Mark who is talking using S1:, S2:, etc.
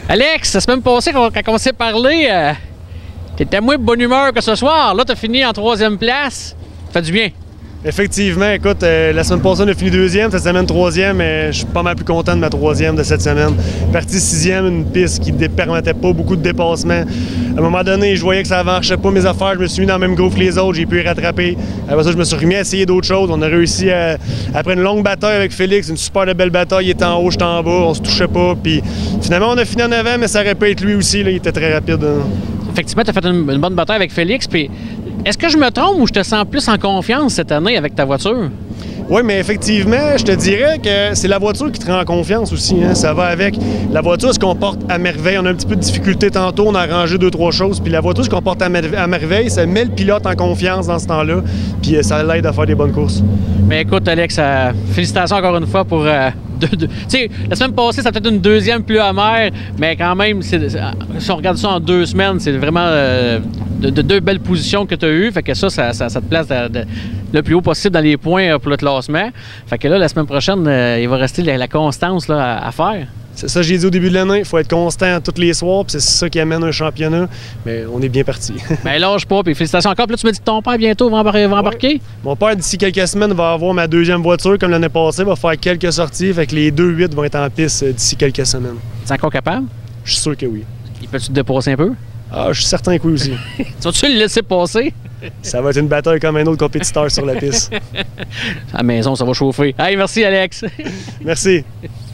S1: Alex, la semaine passée, quand on s'est parlé, t'étais moins de bonne humeur que ce soir. Là, t'as fini en 3e place. Ça fait du bien.
S2: Effectivement, écoute, la semaine passée, on a fini 2e, cette semaine 3e, mais je suis pas mal plus content de ma 3e de cette semaine. Partie 6e, une piste qui ne permettait pas beaucoup de dépassements. À un moment donné, je voyais que ça ne marchait pas mes affaires, je me suis mis dans le même groupe que les autres, j'ai pu y rattraper. Après ça, je me suis remis à essayer d'autres choses. On a réussi, après une longue bataille avec Félix, une super belle bataille, il était en haut, j'étais en bas, on se touchait pas. Puis finalement, on a fini en avant, mais ça aurait pu être lui aussi, là, il était très rapide.
S1: Effectivement, tu as fait une bonne bataille avec Félix. Puis est-ce que je me trompe ou je te sens plus en confiance cette année avec ta voiture?
S2: Oui, mais effectivement, je te dirais que c'est la voiture qui te rend en confiance aussi. Hein? Ça va avec. La voiture se comporte à merveille. On a un petit peu de difficulté tantôt, on a arrangé 2-3 choses. Puis la voiture se comporte à merveille. Ça met le pilote en confiance dans ce temps-là. Puis ça l'aide à faire des bonnes courses.
S1: Mais écoute, Alex, félicitations encore une fois pour... Tu sais, la semaine passée, ça peut-être une 2e plus amère, mais quand même, si on regarde ça en 2 semaines, c'est vraiment de 2 belles positions que tu as eues. Fait que ça te place le plus haut possible dans les points pour le classement. Fait que là, la semaine prochaine, il va rester la constance là, à faire.
S2: C'est ça que j'ai dit au début de l'année, il faut être constant tous les soirs, puis c'est ça qui amène un championnat. Mais on est bien parti.
S1: Ben lâche pas, puis félicitations encore. Puis là, tu me dis que ton père bientôt va embarquer?
S2: Ouais. Mon père, d'ici quelques semaines, va avoir ma 2e voiture, comme l'année passée, va faire quelques sorties, fait que les 2-8 vont être en piste d'ici quelques semaines.
S1: Tu es encore capable?
S2: Je suis sûr que oui.
S1: Il peut-tu te dépasser un peu?
S2: Ah, je suis certain que oui aussi.
S1: Tu vas-tu le laisser passer?
S2: Ça va être une bataille comme un autre compétiteur sur la piste.
S1: À la maison, ça va chauffer. Hey, merci Alex!
S2: Merci.